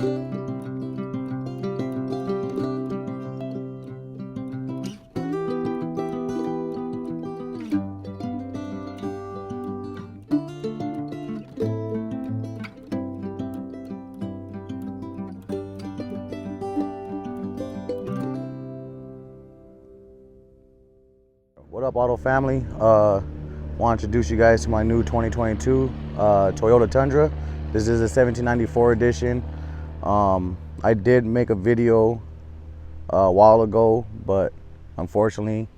What up, auto family? Want to introduce you guys to my new 2022 Toyota Tundra. This is a 1794 edition. I did make a video a while ago, but unfortunately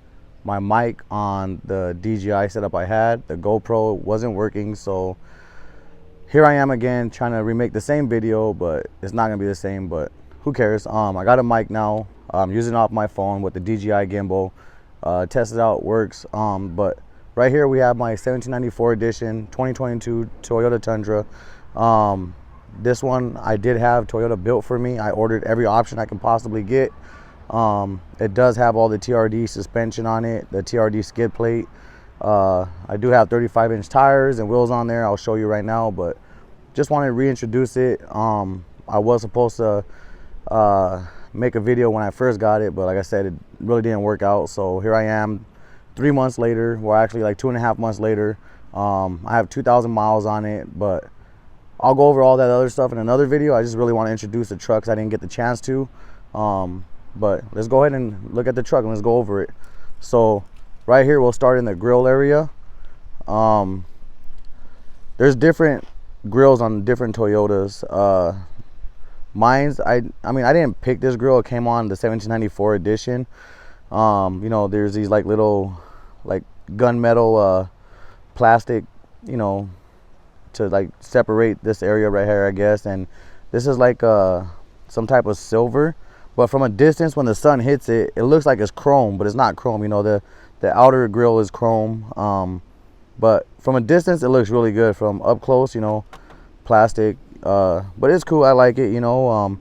my mic on the DJI setup I had, the GoPro, wasn't working, so here I am again trying to remake the same video, but it's not gonna be the same, but who cares. I got a mic now. I'm using it off my phone with the DJI gimbal. Tested out, works. But right here we have my 1794 edition 2022 Toyota Tundra. This one I did have Toyota built for me. I ordered every option I can possibly get. It does have all the TRD suspension on it, the TRD skid plate. I do have 35-inch tires and wheels on there. I'll show you right now, but just wanted to reintroduce it. I was supposed to make a video when I first got it, but like I said, it really didn't work out. So here I am 3 months later, well actually like 2.5 months later. I have 2,000 miles on it, but I'll go over all that other stuff in another video. I just really want to introduce the truck because I didn't get the chance to. But let's go ahead and look at the truck and let's go over it. So right here we'll start in the grill area. There's different grills on different Toyotas. Mine's, I mean, I didn't pick this grill. It came on the 1794 edition. You know, there's these like little like gunmetal plastic, you know, to like separate this area right here, I guess. And this is like some type of silver, but from a distance when the sun hits it, it looks like it's chrome, but it's not chrome. You know, the outer grill is chrome, but from a distance it looks really good. From up close, you know, plastic. But it's cool. I like it. You know,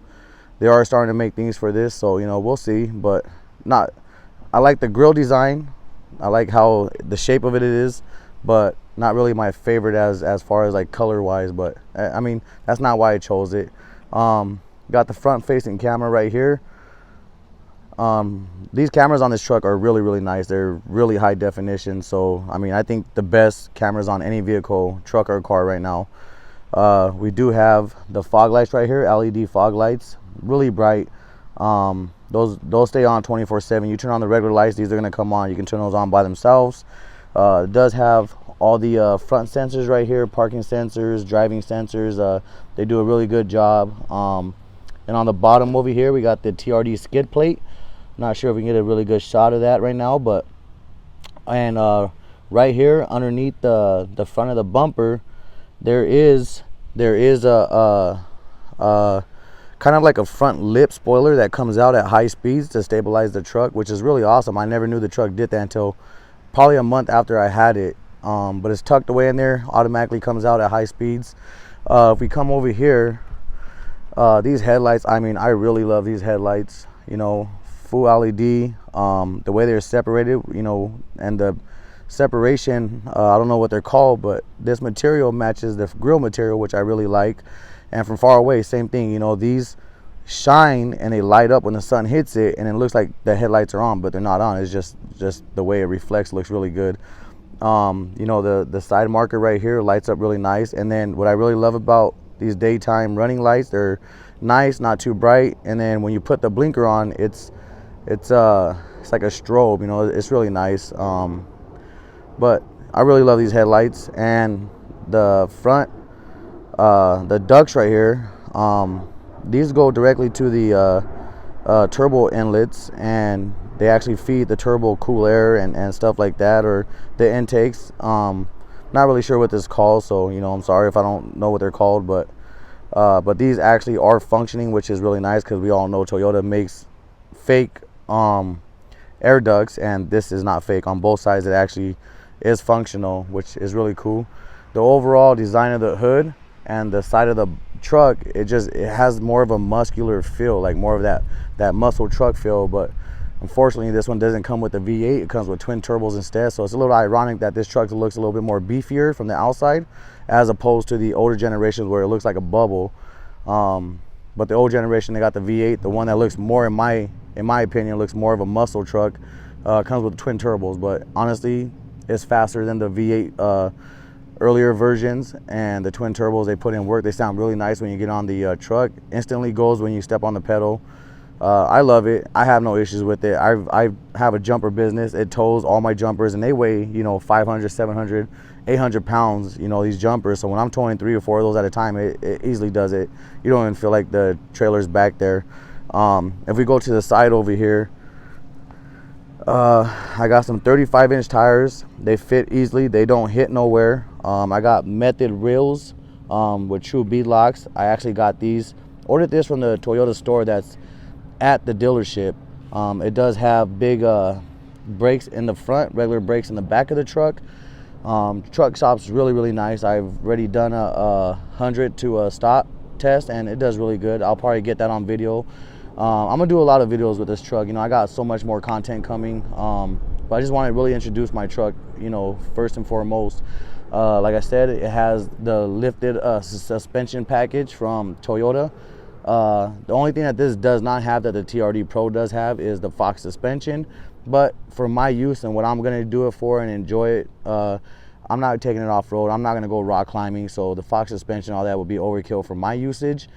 they are starting to make things for this, so you know, we'll see. But I like the grill design. I like how the shape of it is, but not really my favorite as far as like color wise. But I mean, that's not why I chose it. Got the front facing camera right here. These cameras on this truck are really nice. They're really high definition. So I mean, I think the best cameras on any vehicle, truck or car right now. We do have the fog lights right here, LED fog lights, really bright. Those stay on 24/7. You turn on the regular lights, these are going to come on. You can turn those on by themselves. It does have all the front sensors right here, parking sensors, driving sensors. They do a really good job. And on the bottom over here we got the TRD skid plate. Not sure if we can get a really good shot of that right now, but right here underneath the front of the bumper, there is a kind of like a front lip spoiler that comes out at high speeds to stabilize the truck, which is really awesome. I never knew the truck did that until probably a month after I had it. But it's tucked away in there, automatically comes out at high speeds. If we come over here, these headlights, I mean, I really love these headlights. You know, full LED, the way they're separated, you know, and the separation, I don't know what they're called, but this material matches the grill material, which I really like. And from far away, same thing. You know, these shine and they light up when the sun hits it, and it looks like the headlights are on, but they're not on. It's just the way it reflects looks really good. You know, the side marker right here lights up really nice. And then what I really love about these daytime running lights, they're nice, not too bright. And then when you put the blinker on, it's like a strobe. You know, it's really nice. But I really love these headlights. And the front, the ducts right here, these go directly to the turbo inlets, and they actually feed the turbo cool air and stuff like that, or the intakes. Not really sure what this is called, so you know, I'm sorry if I don't know what they're called, but these actually are functioning, which is really nice, because we all know Toyota makes fake air ducts, and this is not fake. On both sides it actually is functional, which is really cool. The overall design of the hood and the side of the truck, it has more of a muscular feel, like more of that muscle truck feel. But unfortunately this one doesn't come with the V8, it comes with twin turbos instead. So it's a little ironic that this truck looks a little bit more beefier from the outside, as opposed to the older generations where it looks like a bubble. But the old generation, they got the V8, the one that looks more, in my opinion, looks more of a muscle truck. Comes with twin turbos, but honestly, it's faster than the V8 earlier versions, and the twin turbos, they put in work. They sound really nice when you get on the truck. Instantly goes when you step on the pedal. I love it. I have no issues with it. I have a jumper business. It tows all my jumpers, and they weigh, 500, 700, 800 pounds, these jumpers. So when I'm towing 3 or 4 of those at a time, it easily does it. You don't even feel like the trailer's back there. If we go to the side over here, I got some 35-inch tires. They fit easily. They don't hit nowhere. I got method reels with true bead locks. I actually got these. Ordered this from the Toyota store that's at the dealership. It does have big brakes in the front, regular brakes in the back of the truck. Truck shop's really nice. I've already done a 100 to a stop test, and it does really good. I'll probably get that on video. I'm gonna do a lot of videos with this truck. I got so much more content coming, but I just want to really introduce my truck, first and foremost. Like I said, it has the lifted suspension package from Toyota. The only thing that this does not have that the TRD Pro does have is the Fox suspension. But for my use and what I'm going to do it for and enjoy it, I'm not taking it off-road. I'm not going to go rock climbing. So the Fox suspension, all that would be overkill for my usage.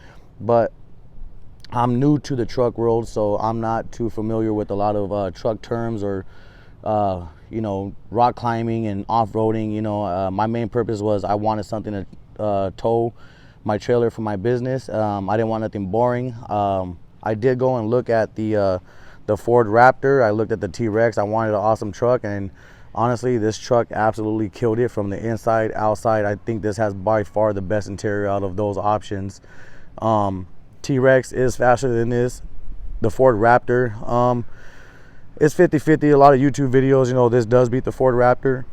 But I'm new to the truck world, so I'm not too familiar with a lot of truck terms or, rock climbing and off-roading. My main purpose was I wanted something to tow my trailer for my business. I didn't want nothing boring. I did go and look at the Ford Raptor. I looked at the T-Rex. I wanted an awesome truck, and honestly, this truck absolutely killed it from the inside, outside. I think this has by far the best interior out of those options. T-Rex is faster than this. The Ford Raptor, it's 50-50. A lot of YouTube videos, this does beat the Ford Raptor.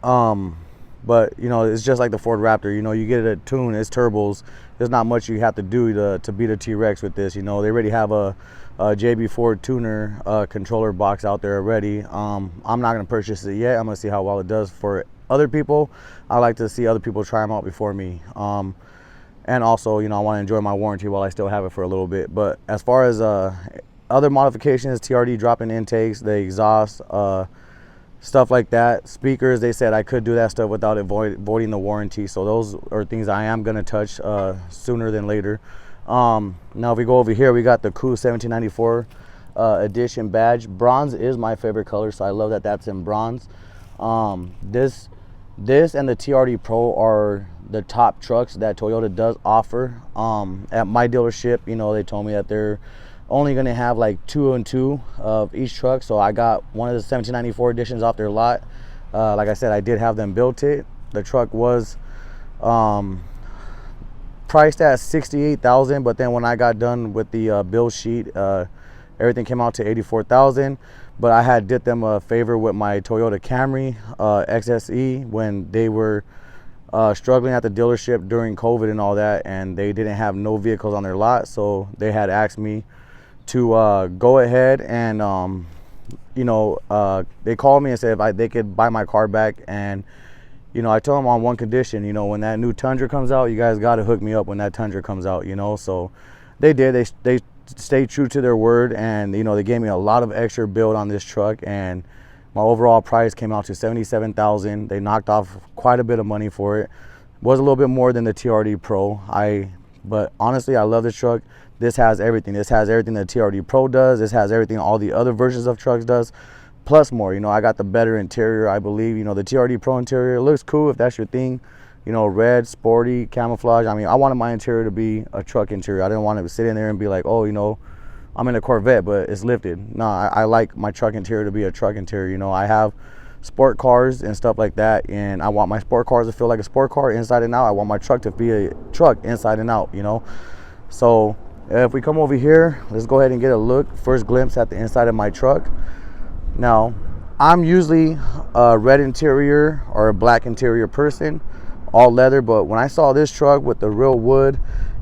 But it's just like the Ford Raptor. You get it a tune, it's turbos. There's not much you have to do to beat a T-Rex with this. They already have a JB Ford tuner controller box out there already. I'm not going to purchase it yet. I'm going to see how well it does for other people. I like to see other people try them out before me. And also, I want to enjoy my warranty while I still have it for a little bit. But as far as other modifications, TRD drop-in intakes, the exhaust, stuff like that, speakers, they said I could do that stuff without voiding the warranty. So those are things I am going to touch sooner than later. Now if we go over here, we got the Cool 1794 edition badge. Bronze is my favorite color, so I love that that's in bronze. This and the TRD Pro are the top trucks that Toyota does offer. At my dealership, they told me that they're only going to have like 2 and 2 of each truck. So I got one of the 1794 editions off their lot. Like I said, I did have them built it. The truck was priced at $68,000, but then when I got done with the bill sheet, everything came out to $84,000. But I had did them a favor with my Toyota Camry XSE when they were struggling at the dealership during COVID and all that, and they didn't have no vehicles on their lot. So they had asked me to go ahead and they called me and said if they could buy my car back. And I told them on one condition, when that new Tundra comes out, you guys got to hook me up when that Tundra comes out. So they did. They stayed true to their word, and they gave me a lot of extra build on this truck, and my overall price came out to $77,000. They knocked off quite a bit of money for it. Was a little bit more than the TRD Pro. But honestly, I love this truck. This has everything. This has everything that TRD Pro does. This has everything all the other versions of trucks does, plus more. I got the better interior, I believe. The TRD Pro interior looks cool if that's your thing. Red, sporty, camouflage. I wanted my interior to be a truck interior. I didn't want to sit in there and be like, oh, I'm in a Corvette, but it's lifted. No, I like my truck interior to be a truck interior. I have sport cars and stuff like that, and I want my sport cars to feel like a sport car inside and out. I want my truck to be a truck inside and out, So if we come over here, let's go ahead and get a first glimpse at the inside of my truck. Now, I'm usually a red interior or a black interior person, all leather, but when I saw this truck with the real wood,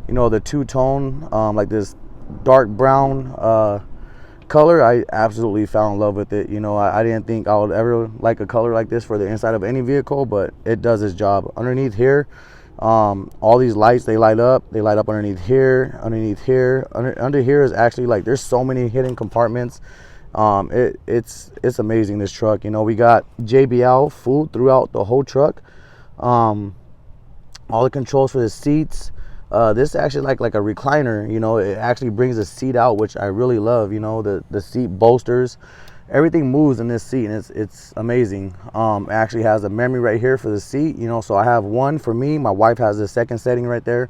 the two-tone, like this dark brown color, I absolutely fell in love with it. I didn't think I would ever like a color like this for the inside of any vehicle, but it does its job. Underneath here, All these lights, they light up underneath here, under here is actually like, there's so many hidden compartments. It's amazing, this truck. You know, we got JBL food throughout the whole truck. All the controls for the seats. This is actually like a recliner. You know, it actually brings the seat out, which I really love. You know, the seat bolsters, everything moves in this seat, and it's amazing. It actually has a memory right here for the seat. You know, so I have one for me. My wife has the second setting right there.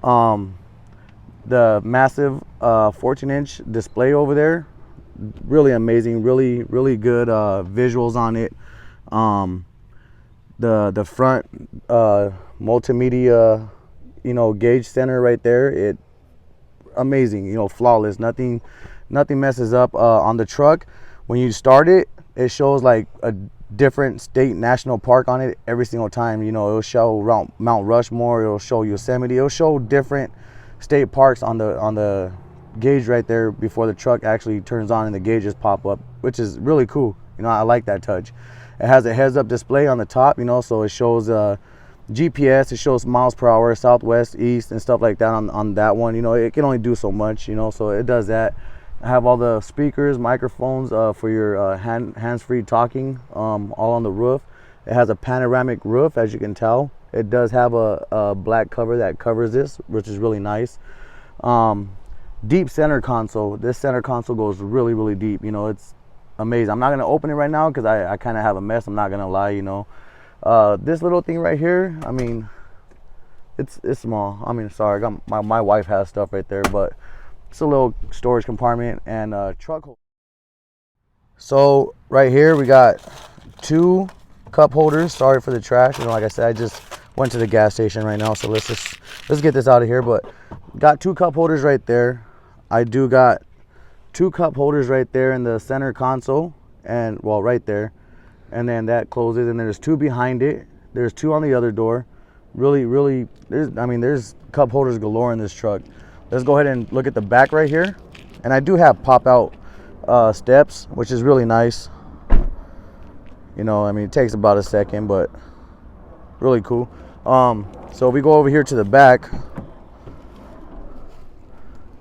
The massive 14-inch display over there, really amazing, really good visuals on it. The front multimedia, you know, gauge center right there, amazing, you know, flawless. Nothing messes up on the truck. When you start it, it shows like a different state national park on it every single time. You know, it'll show Mount Rushmore, it'll show Yosemite, it'll show different state parks on the gauge right there before the truck actually turns on and the gauges pop up, which is really cool. You know, I like that touch. It has a heads-up display on the top, you know, so it shows GPS, it shows miles per hour, southwest, east, and stuff like that on that one. You know, it can only do so much, you know, so it does that. I have all the speakers, microphones for your hands-free talking, all on the roof. It has a panoramic roof, as you can tell. It does have a black cover that covers this, which is really nice. Deep center console. This center console goes really deep. You know, it's amazing. I'm not going to open it right now because I kind of have a mess. I'm not going to lie, you know. This little thing right here, I mean, it's small. I mean, sorry, I got my wife has stuff right there, but it's a little storage compartment and truck holder. So right here we got 2 cup holders. Sorry for the trash. You know, like I said, I just went to the gas station right now, so let's get this out of here. But got 2 cup holders right there. I do got 2 cup holders right there in the center console, and well, right there, and then that closes, and there's 2 behind it. There's 2 on the other door. Really, there's cup holders galore in this truck. Let's go ahead and look at the back right here, and I do have pop out steps, which is really nice. You know, I mean, it takes about a second, but really cool. So we go over here to the back.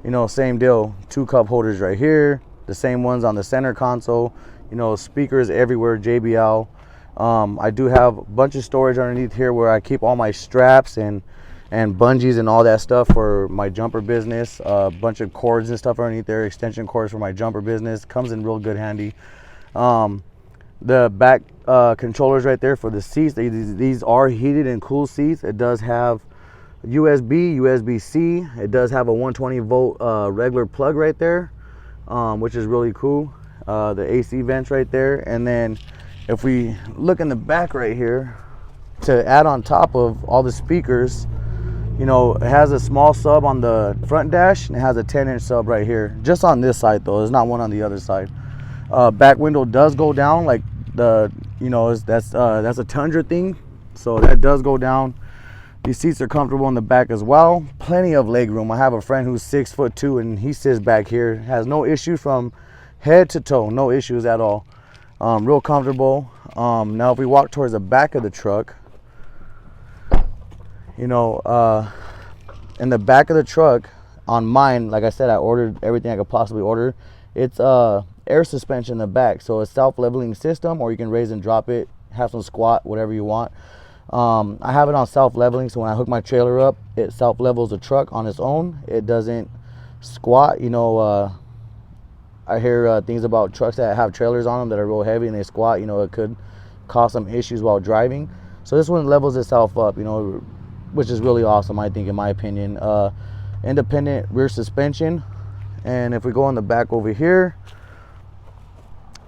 You know, same deal, 2 cup holders right here, the same ones on the center console. You know, speakers everywhere, JBL. I do have a bunch of storage underneath here where I keep all my straps and bungees and all that stuff for my jumper business. A bunch of cords and stuff underneath there, extension cords for my jumper business. Comes in real good handy. The back controllers right there for the seats. These are heated and cool seats. It does have USB, USB-C. It does have a 120 volt regular plug right there, which is really cool. The AC vents right there. And then if we look in the back right here, to add on top of all the speakers, you know, it has a small sub on the front dash, and it has a 10-inch sub right here. Just on this side though, there's not one on the other side. Back window does go down, like the, you know, that's a Tundra thing, so that does go down. These seats are comfortable in the back as well. Plenty of leg room. I have a friend who's 6'2", and he sits back here. Has no issue from head to toe. No issues at all. Real comfortable. Now if we walk towards the back of the truck, you know, in the back of the truck, on mine, like I said, I ordered everything I could possibly order. It's air suspension in the back, so a self-leveling system, or you can raise and drop it, have some squat, whatever you want. I have it on self-leveling, so when I hook my trailer up, it self-levels the truck on its own. It doesn't squat. You know, I hear things about trucks that have trailers on them that are real heavy and they squat. You know, it could cause some issues while driving. So this one levels itself up, you know, which is really awesome, I think, in my opinion. Independent rear suspension. And if we go in the back over here,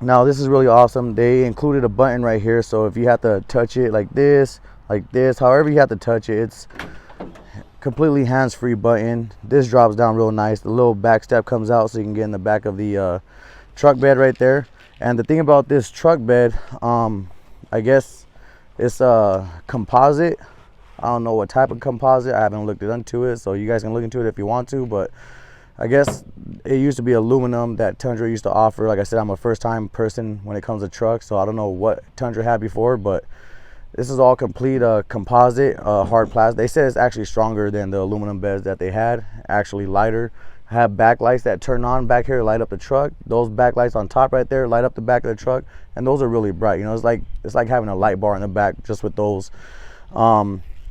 now this is really awesome. They included a button right here, so if you have to touch it like this, however you have to touch it, it's completely hands-free button. This drops down real nice. The little back step comes out so you can get in the back of the truck bed right there. And the thing about this truck bed, I guess it's a composite. I don't know what type of composite. I haven't looked into it, so you guys can look into it if you want to, but I guess it used to be aluminum that Tundra used to offer. Like I said, I'm a first-time person when it comes to trucks, so I don't know what Tundra had before, but This is all complete composite, hard plastic. They said it's actually stronger than the aluminum beds that they had, actually lighter. Have backlights that turn on back here, light up the truck. Those backlights on top right there light up the back of the truck, and those are really bright. You know, it's like having a light bar in the back just with those.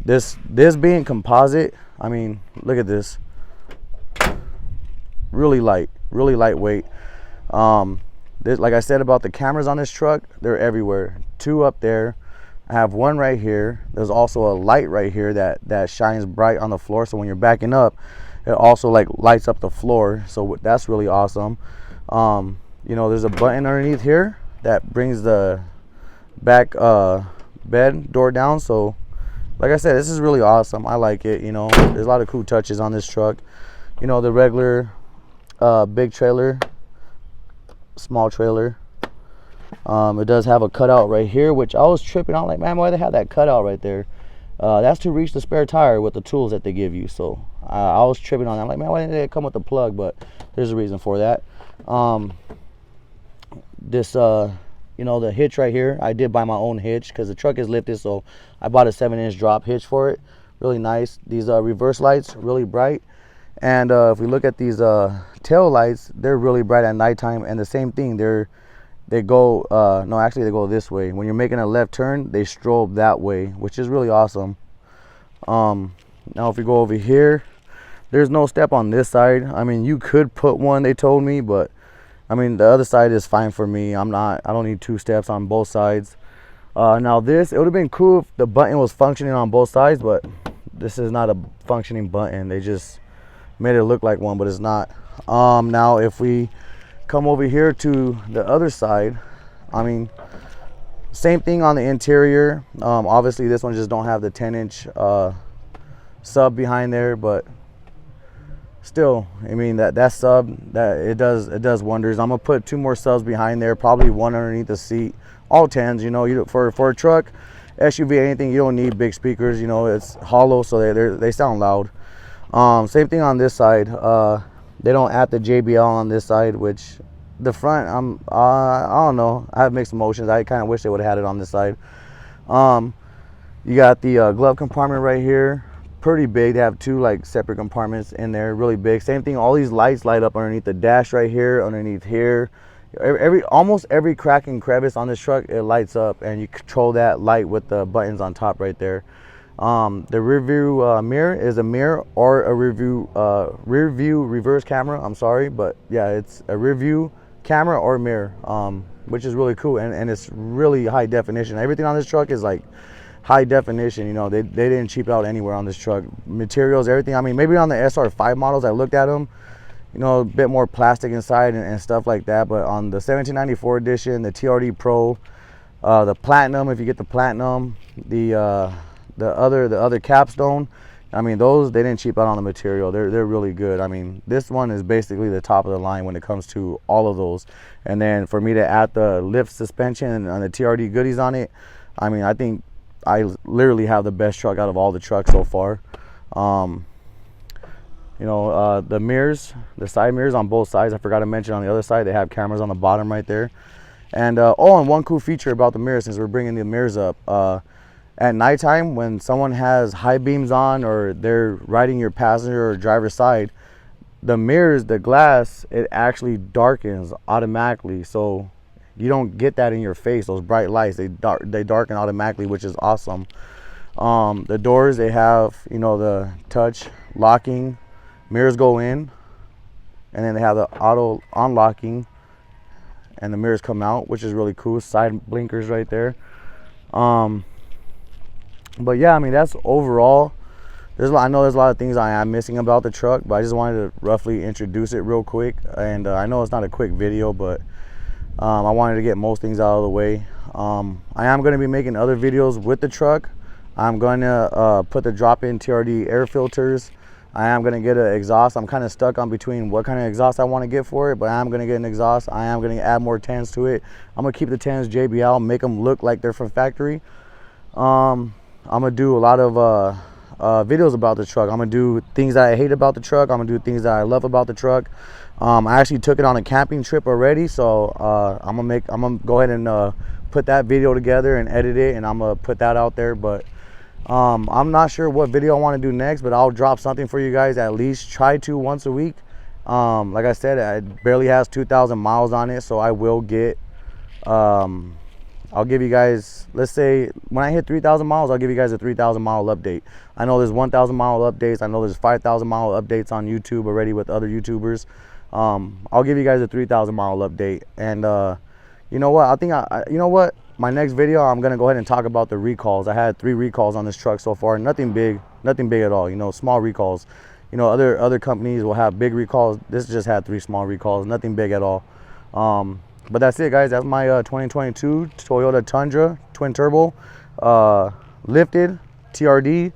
This being composite, I mean, look at this. Really light, really lightweight. Like I said about the cameras on this truck, they're everywhere. 2 up there. I have 1 right here. There's also a light right here that shines bright on the floor, so when you're backing up, it also like lights up the floor, so that's really awesome. You know, there's a button underneath here that brings the back bed door down. So like I said, this is really awesome. I like it. You know, there's a lot of cool touches on this truck. You know, the regular big trailer, small trailer. It does have a cutout right here, which I was tripping on, like, man, why they have that cutout right there? That's to reach the spare tire with the tools that they give you. So I was tripping on that. I'm like, man, why didn't they come with the plug? But there's a reason for that. You know, the hitch right here, I did buy my own hitch because the truck is lifted, so I bought a 7-inch drop hitch for it. Really nice. These reverse lights, really bright. And if we look at these tail lights, they're really bright at nighttime. And the same thing, they go no, actually they go this way. When you're making a left turn, they strobe that way, which is really awesome. Now if we go over here, there's no step on this side. I mean, you could put one, they told me, but I mean, the other side is fine for me. I don't need 2 steps on both sides. Now it would have been cool if the button was functioning on both sides, but this is not a functioning button. They just made it look like one, but it's not. Now if we come over here to the other side, I mean, same thing on the interior. Obviously this one just don't have the 10-inch sub behind there, but still, I mean, that sub, that it does wonders. I'm gonna put 2 more subs behind there, probably 1 underneath the seat, all 10s. You know, for a truck, SUV, anything, you don't need big speakers. You know, it's hollow, so they sound loud. Same thing on this side. They don't add the JBL on this side, which the front, I don't know, I have mixed emotions. I kind of wish they would have had it on this side. You got the glove compartment right here, pretty big. They have 2 like separate compartments in there, really big. Same thing, all these lights light up underneath the dash right here, underneath here. Almost every crack and crevice on this truck, it lights up, and you control that light with the buttons on top right there. The rear view mirror is a mirror or a rear view reverse camera. I'm sorry, but yeah, it's a rear view camera or mirror, which is really cool, and it's really high definition. Everything on this truck is like high definition. You know, they didn't cheap out anywhere on this truck. Materials, everything. I mean, maybe on the SR5 models, I looked at them, you know, a bit more plastic inside and stuff like that. But on the 1794 edition, the TRD Pro, the Platinum, if you get the Platinum, the other Capstone, I mean, those, they didn't cheap out on the material. They're really good. I mean, this one is basically the top of the line when it comes to all of those. And then for me to add the lift suspension and the TRD goodies on it, I mean, I think I literally have the best truck out of all the trucks so far. You know, the mirrors, the side mirrors on both sides, I forgot to mention on the other side, they have cameras on the bottom right there. And and one cool feature about the mirrors, since we're bringing the mirrors up, at nighttime when someone has high beams on or they're riding your passenger or driver's side, the mirrors, the glass, it actually darkens automatically, so you don't get that in your face. Those bright lights, they darken automatically, which is awesome. The doors, they have, you know, the touch locking, mirrors go in, and then they have the auto unlocking, and the mirrors come out, which is really cool. Side blinkers right there. But yeah, I mean, that's overall. I know there's a lot of things I am missing about the truck, but I just wanted to roughly introduce it real quick. And I know it's not a quick video, but I wanted to get most things out of the way. I am going to be making other videos with the truck. I'm going to put the drop-in TRD air filters. I am going to get an exhaust. I'm kind of stuck on between what kind of exhaust I want to get for it, but I am going to get an exhaust. I am going to add more 10s to it. I'm going to keep the 10s JBL, make them look like they're from factory. I'm going to do a lot of videos about the truck. I'm going to do things that I hate about the truck. I'm going to do things that I love about the truck. I actually took it on a camping trip already, so I'm going to go ahead and put that video together and edit it, and I'm gonna put that out there. But I'm not sure what video I want to do next, but I'll drop something for you guys, at least try to once a week. Like I said, it barely has 2,000 miles on it, so I will get I'll give you guys, let's say when I hit 3,000 miles, I'll give you guys a 3,000 mile update. I know there's 1,000 mile updates. I know there's 5,000 mile updates on YouTube already with other YouTubers. I'll give you guys a 3,000 mile update. And you know what? I think you know what? My next video, I'm gonna go ahead and talk about the recalls. I had 3 recalls on this truck so far. Nothing big at all. You know, small recalls. You know, other companies will have big recalls. This just had 3 small recalls. Nothing big at all. But that's it, guys. That's my 2022 Toyota Tundra twin turbo, lifted TRD.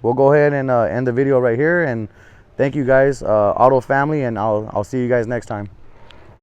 We'll go ahead and end the video right here. And thank you guys, Auto Family, and I'll see you guys next time.